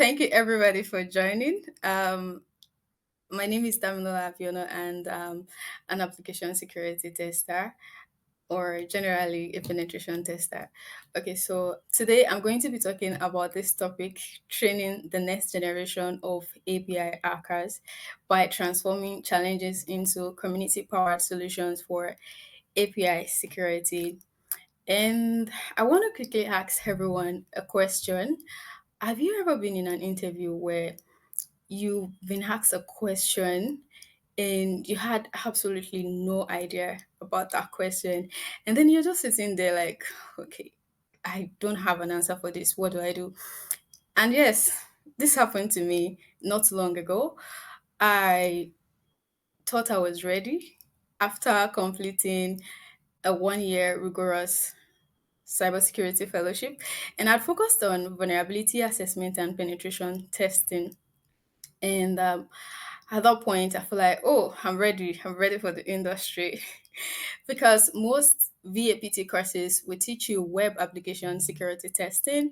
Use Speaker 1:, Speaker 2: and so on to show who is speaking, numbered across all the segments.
Speaker 1: Thank you, everybody, for joining. My name is Damilola Abiona, and an application security tester, or generally a penetration tester. Okay, so today I'm going to be talking about this topic: training the next generation of API hackers by transforming challenges into community-powered solutions for API security. And I want to quickly ask everyone a question. Have you ever been in an interview where you've been asked a question and you had absolutely no idea about that question, and then you're just sitting there like, okay, I don't have an answer for this. What do I do? And yes, this happened to me not long ago. I thought I was ready after completing a 1 year rigorous cybersecurity fellowship, and I'd focused on vulnerability assessment and penetration testing. And at that point, I feel like, oh, I'm ready. I'm ready for the industry. Because most VAPT courses will teach you web application security testing,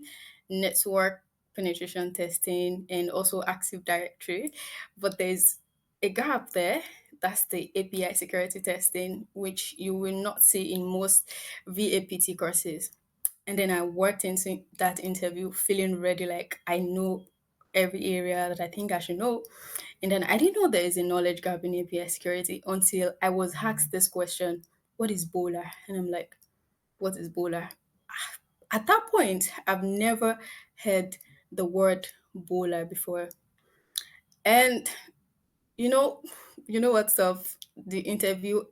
Speaker 1: network penetration testing, and also Active Directory. But there's a gap there. That's the API security testing, which you will not see in most VAPT courses. And then I worked into that interview feeling ready, like I know every area that I think I should know. And then I didn't know there is a knowledge gap in API security until I was asked this question: what is BOLA? And I'm like, what is BOLA? At that point, I've never heard the word BOLA before. And you know, you know what's up? The interview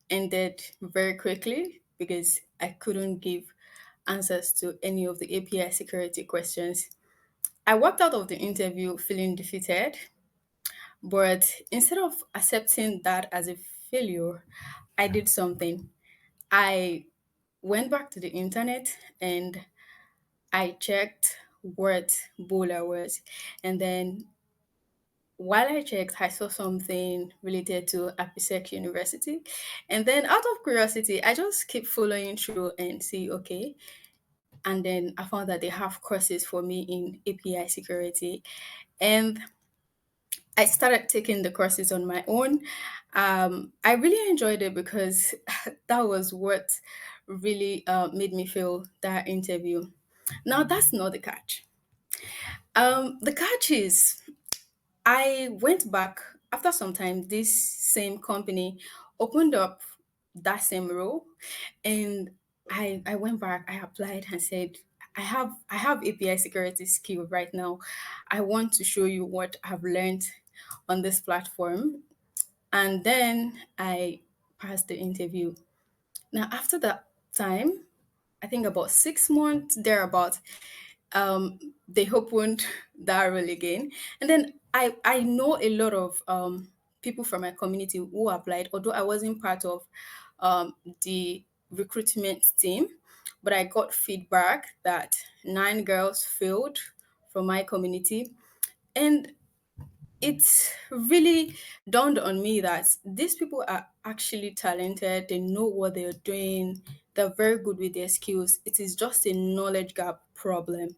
Speaker 1: ended very quickly because I couldn't give answers to any of the API security questions. I walked out of the interview feeling defeated, but instead of accepting that as a failure, I did something. I went back to the internet and I checked what Bola was. And then while I checked, I saw something related to APIsec University. And then out of curiosity, I just keep following through and see, okay. And then I found that they have courses for me in API security. And I started taking the courses on my own. I really enjoyed it because that was what really made me feel that interview. Now, that's not the catch. The catch is I went back after some time. This same company opened up that same role, and I went back. I applied and said, I have API security skill right now. I want to show you what I've learned on this platform. And then I passed the interview. Now, after that time, I think about 6 months thereabout, they opened that role again. And then I know a lot of people from my community who applied, although I wasn't part of the recruitment team, but I got feedback that 9 girls failed from my community. And it's really dawned on me that these people are actually talented. They know what they're doing. They're very good with their skills. It is just a knowledge gap problem.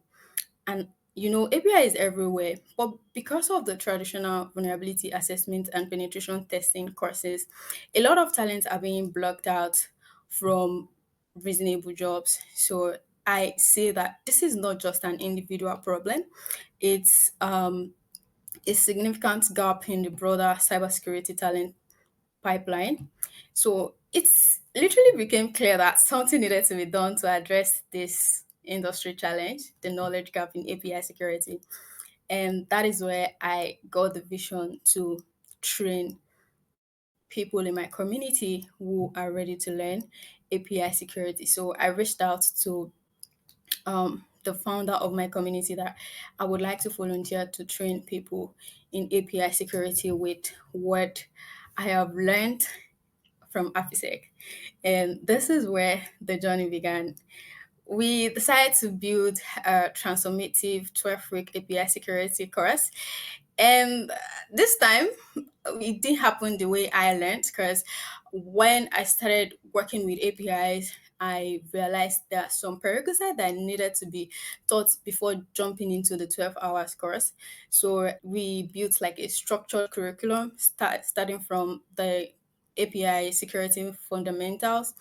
Speaker 1: And API is everywhere, but because of the traditional vulnerability assessment and penetration testing courses, a lot of talents are being blocked out from reasonable jobs. So I say that this is not just an individual problem, it's a significant gap in the broader cybersecurity talent pipeline. So it's literally became clear that something needed to be done to address this industry challenge, the knowledge gap in API security. And that is where I got the vision to train people in my community who are ready to learn API security. So I reached out to the founder of my community that I would like to volunteer to train people in API security with what I have learned from APIsec. And this is where the journey began. We decided to build a transformative 12-week API security course. And this time, it didn't happen the way I learned because when I started working with APIs, I realized there are some prerequisites that needed to be taught before jumping into the 12 hours course. So we built like a structured curriculum, starting from the API security fundamentals,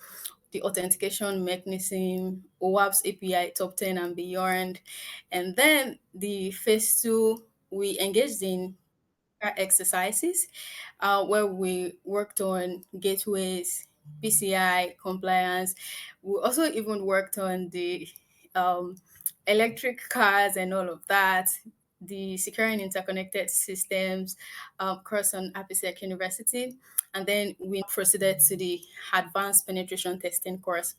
Speaker 1: the authentication mechanism, OWASP API top 10 and beyond. And then the phase two, we engaged in exercises where we worked on gateways, PCI compliance. We also even worked on the um, electric cars and all of that, the securing interconnected systems course on APIsec University. And then we proceeded to the advanced penetration testing course.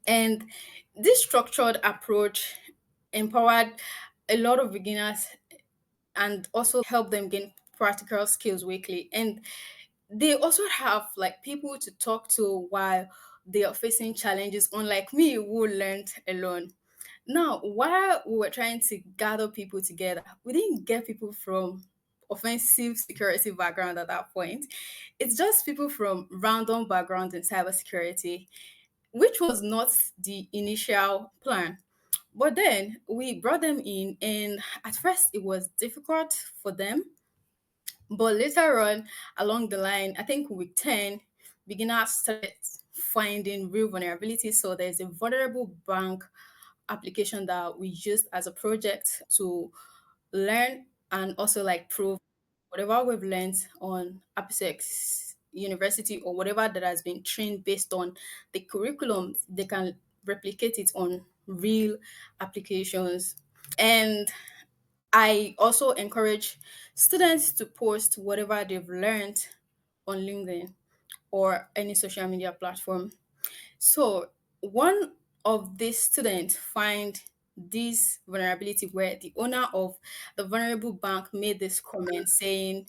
Speaker 1: And this structured approach empowered a lot of beginners and also help them gain practical skills weekly. And they also have like people to talk to while they are facing challenges, unlike me who learned alone. Now, while we were trying to gather people together, we didn't get people from offensive security background at that point. It's just people from random backgrounds in cybersecurity, which was not the initial plan. But then we brought them in, and at first it was difficult for them. But later on, along the line, I think week 10, beginners started finding real vulnerabilities. So there's a vulnerable bank application that we used as a project to learn and also like prove whatever we've learned on APIsec University or whatever that has been trained based on the curriculum, they can replicate it on real applications. And I also encourage students to post whatever they've learned on LinkedIn or any social media platform. So one of these students find this vulnerability where the owner of the vulnerable bank made this comment saying,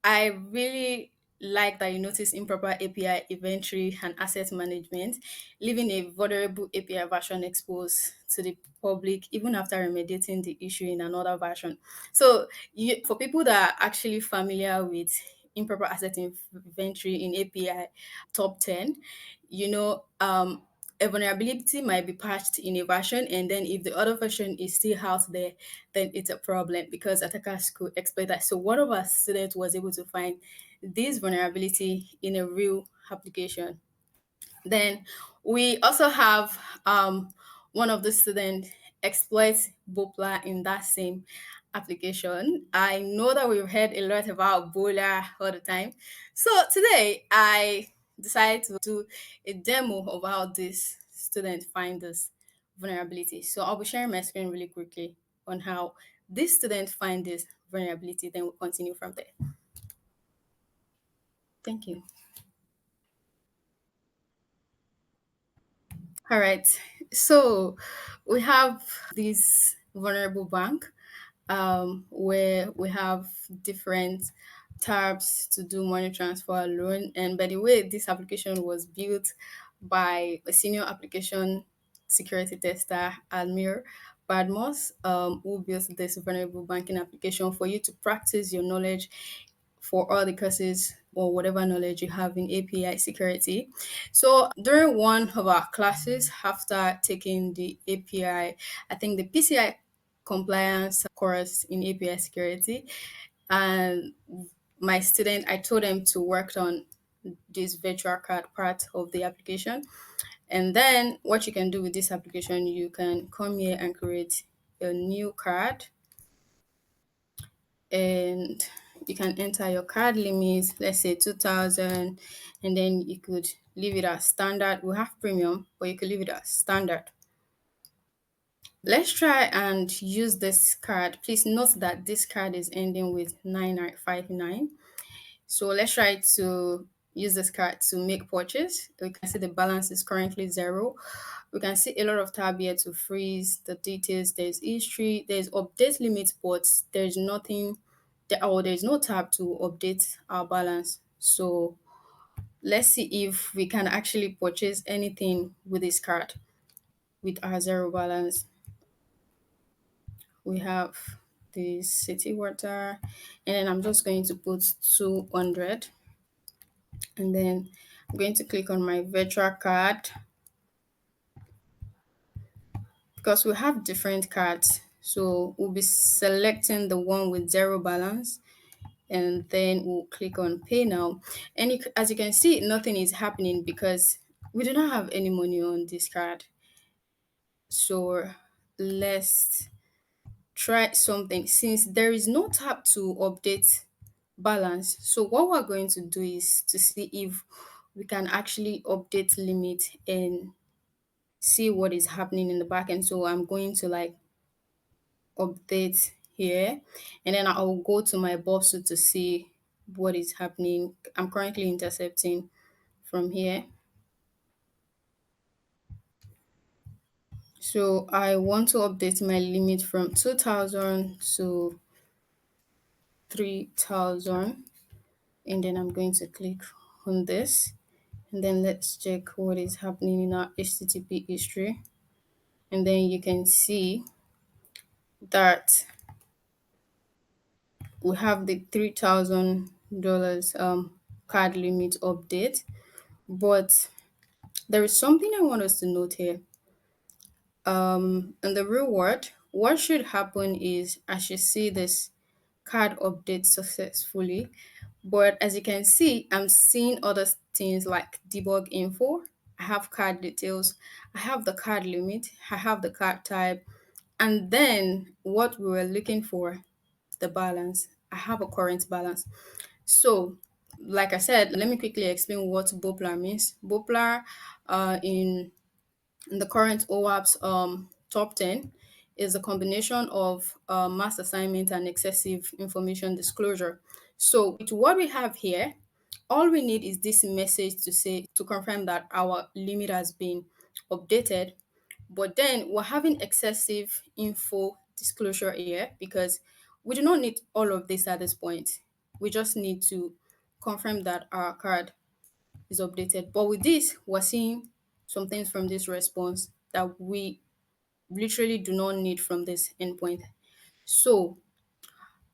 Speaker 1: I really like that you notice improper API inventory and asset management, leaving a vulnerable API version exposed to the public even after remediating the issue in another version. So, for people that are actually familiar with improper asset inventory in API top 10, a vulnerability might be patched in a version, and then if the other version is still out there, then it's a problem because attackers could exploit that. So one of our students was able to find this vulnerability in a real application. Then we also have one of the students exploits BOPLA in that same application. I know that we've heard a lot about BOLA all the time. So today I decided to do a demo of how this student find this vulnerability. So I'll be sharing my screen really quickly on how this student find this vulnerability. Then we'll continue from there. Thank you. All right. So we have this vulnerable bank where we have different tabs to do money transfer loan. And by the way, this application was built by a senior application security tester, Almir Badmos, who built this vulnerable banking application for you to practice your knowledge for all the courses or whatever knowledge you have in API security. So during one of our classes, after taking the API, I think the PCI compliance course in API security, and my student, I told them to work on this virtual card part of the application. And then what you can do with this application, you can come here and create a new card, and you can enter your card limit, let's say 2000, and then you could leave it as standard. We have premium, but you could leave it as standard. Let's try and use this card. Please note that this card is ending with 9959. So let's try to use this card to make purchase. We can see the balance is currently zero. We can see a lot of tab here to freeze the details. There's history, there's update limit, but there's nothing, there's no tab to update our balance. So let's see if we can actually purchase anything with this card with our zero balance. We have the city water, and then I'm just going to put 200, and then I'm going to click on my virtual card. because we have different cards. So we'll be selecting the one with zero balance, and then we'll click on pay now. And as you can see, nothing is happening because we do not have any money on this card. So let's try something. Since there is no tab to update balance, so what we're going to do is to see if we can actually update limit and see what is happening in the back end. So I'm going to like update here, and then I'll go to my BOPSU to see what is happening. I'm currently intercepting from here. So I want to update my limit from 2000 to 3000, and then I'm going to click on this, and then let's check what is happening in our HTTP history. And then you can see that we have the $3,000 card limit update. But there is something I want us to note here. In the real world, what should happen is I should see this card update successfully. But as you can see, I'm seeing other things like debug info. I have card details. I have the card limit. I have the card type. And then what we were looking for, the balance. I have a current balance. So, like I said, let me quickly explain what BOPLA means. BOPLA in the current OWASP top 10 is a combination of mass assignment and excessive information disclosure. So with what we have here, all we need is this message to say to confirm that our limit has been updated. But then we're having excessive info disclosure here because we do not need all of this at this point. We just need to confirm that our card is updated. But with this, we're seeing some things from this response that we literally do not need from this endpoint. So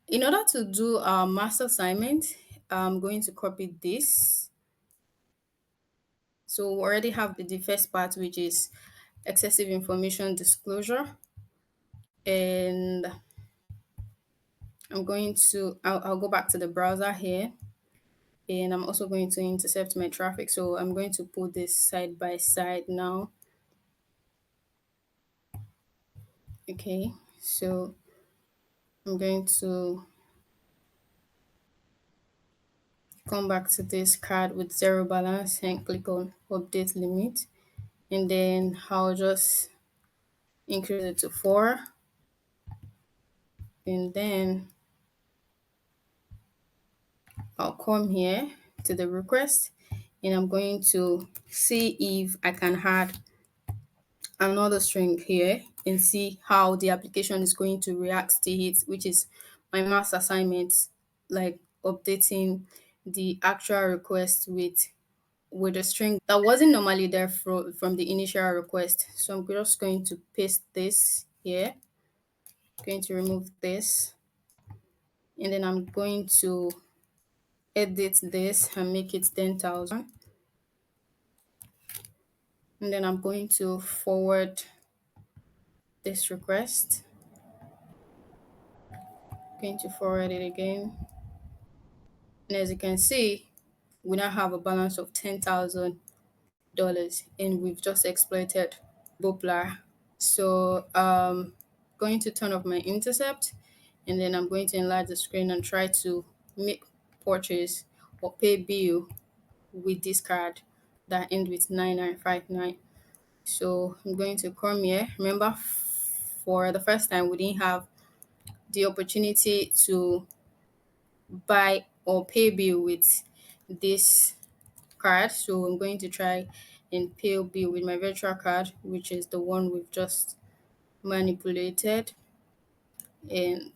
Speaker 1: in order to do our master assignment, I'm going to copy this. So we already have the first part, which is excessive information disclosure. And I'll go back to the browser here. And I'm also going to intercept my traffic. So I'm going to put this side by side now. Okay, so I'm going to come back to this card with zero balance and click on update limit. And then I'll just increase it to 4. And then I'll come here to the request, and I'm going to see if I can add another string here and see how the application is going to react to it, which is my mass assignment, like updating the actual request with a string that wasn't normally there from the initial request. So I'm just going to paste this here, going to remove this, and then I'm going to edit this and make it 10,000. And then I'm going to forward this request, going to forward it again. And as you can see, we now have a balance of $10,000, and we've just exploited BOPLA. So going to turn off my intercept, and then I'm going to enlarge the screen and try to make purchase or pay bill with this card that end with 9959. So I'm going to come here. Remember, for the first time, we didn't have the opportunity to buy or pay bill with this card. So I'm going to try and pay bill with my virtual card, which is the one we've just manipulated. And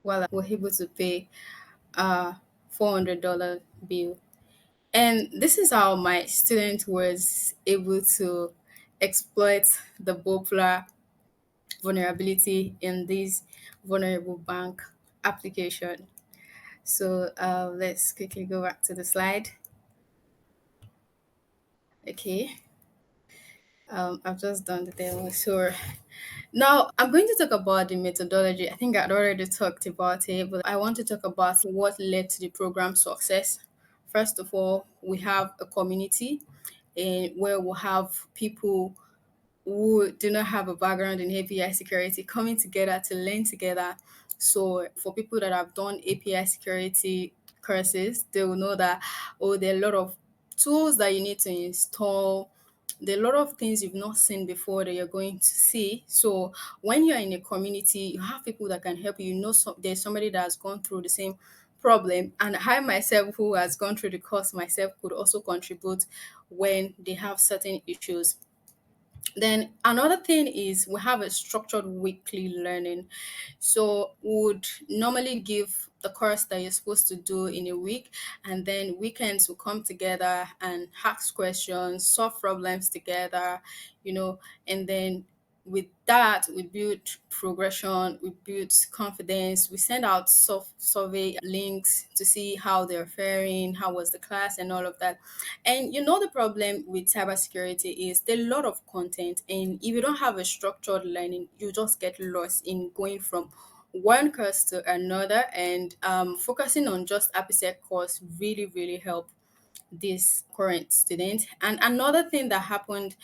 Speaker 1: while we're able to pay a $400 bill. And this is how my student was able to exploit the BOPLA vulnerability in this vulnerable bank application. So let's quickly go back to the slide. Okay. I've just done the demo. So now I'm going to talk about the methodology. I think I'd already talked about it, but I want to talk about what led to the program success. First of all, we have a community and where we'll have people who do not have a background in API security coming together to learn together. So for people that have done API security courses, they will know that oh, there are a lot of tools that you need to install. There are a lot of things you've not seen before that you're going to see. So when you're in a community, you have people that can help you. You know, there's somebody that has gone through the same problem, and I myself, who has gone through the course myself, could also contribute when they have certain issues. Then another thing is we have a structured weekly learning. So would normally give the course that you're supposed to do in a week, and then weekends will come together and ask questions, solve problems together, you know, and then with that we build progression, we build confidence, we send out survey links to see how they're faring, how was the class and all of that. And you know the problem with cybersecurity is there are a lot of content, and if you don't have a structured learning, you just get lost in going from one course to another. And focusing on just APIsec course really help this current student. And another thing that happened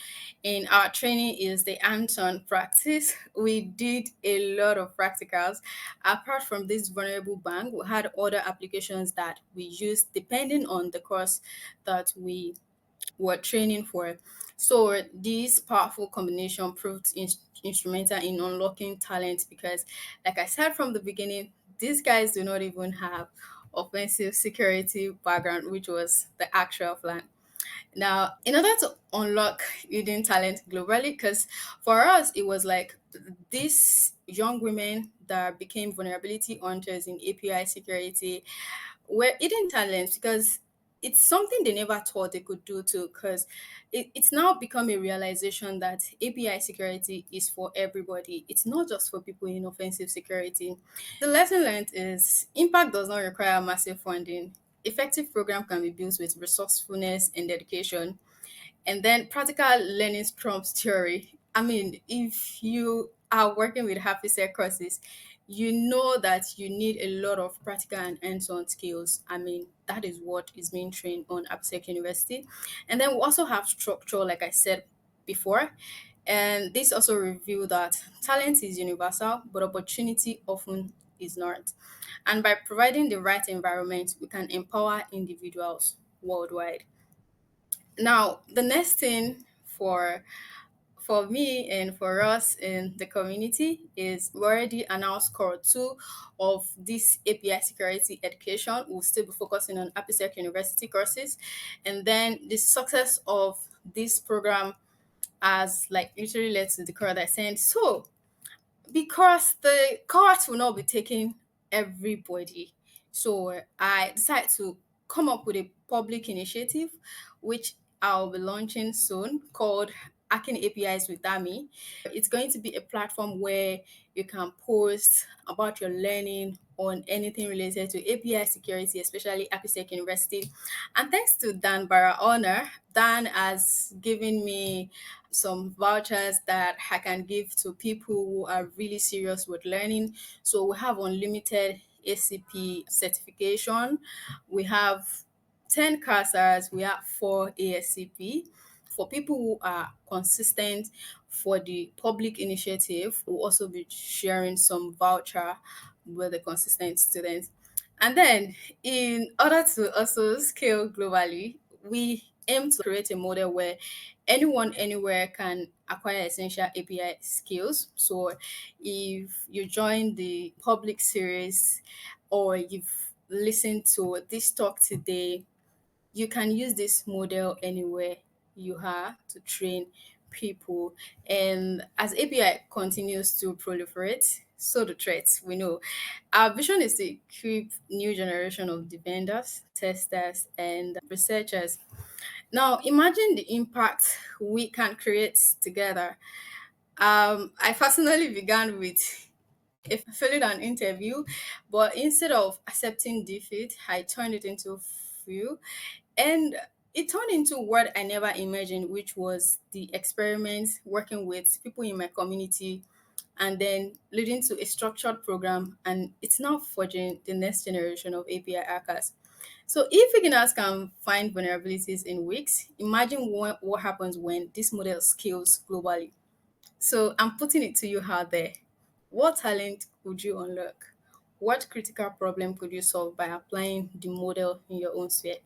Speaker 1: in our training is the hands-on practice. We did a lot of practicals. Apart from this vulnerable bank, we had other applications that we used depending on the course that we were training for. So this powerful combination proved instrumental in unlocking talent because, like I said from the beginning, these guys do not even have offensive security background, which was the actual plan. Now, in order to unlock hidden talent globally, because for us it was like these young women that became vulnerability hunters in API security were hidden talents because it's something they never thought they could do too. Because it's now become a realization that API security is for everybody. It's not just for people in offensive security. The lesson learned is impact does not require massive funding. Effective program can be built with resourcefulness and dedication. And then practical learning trumps theory. I mean, if you are working with happy set courses, you know that you need a lot of practical and hands-on skills. I mean, that is what is being trained on APIsec University. And then we also have structure, like I said before. And this also revealed that talent is universal, but opportunity often is not. And by providing the right environment, we can empower individuals worldwide. Now, the next thing for me and for us in the community is we already announced core two of this API security education. We'll still be focusing on APIsec University courses, and then the success of this program has like literally led to the core that I sent. So because the court will not be taking everybody. So I decided to come up with a public initiative, which I'll be launching soon called Hacking APIs with Dami. It's going to be a platform where you can post about your learning on anything related to API security, especially APIsec University. And thanks to Dan Barra Honor, Dan has given me some vouchers that I can give to people who are really serious with learning. So we have unlimited ACP certification. We have 10 CASAs, we have 4 ASCP. For people who are consistent for the public initiative, we'll also be sharing some voucher with the consistent students. And then, in order to also scale globally, we aim to create a model where anyone anywhere can acquire essential API skills. So, if you join the public series or you've listened to this talk today, you can use this model anywhere you are to train people. And as API continues to proliferate, so the threats we know. Our vision is to equip new generation of defenders, testers, and researchers. Now, imagine the impact we can create together. I personally began with a failing an interview, but instead of accepting defeat, I turned it into fuel. And it turned into what I never imagined, which was the experiments working with people in my community and then leading to a structured program. And it's now forging the next generation of API hackers. So if beginners can find vulnerabilities in weeks, imagine what happens when this model scales globally. So I'm putting it to you out there. What talent could you unlock? What critical problem could you solve by applying the model in your own sphere?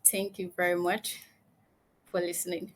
Speaker 1: Thank you very much for listening.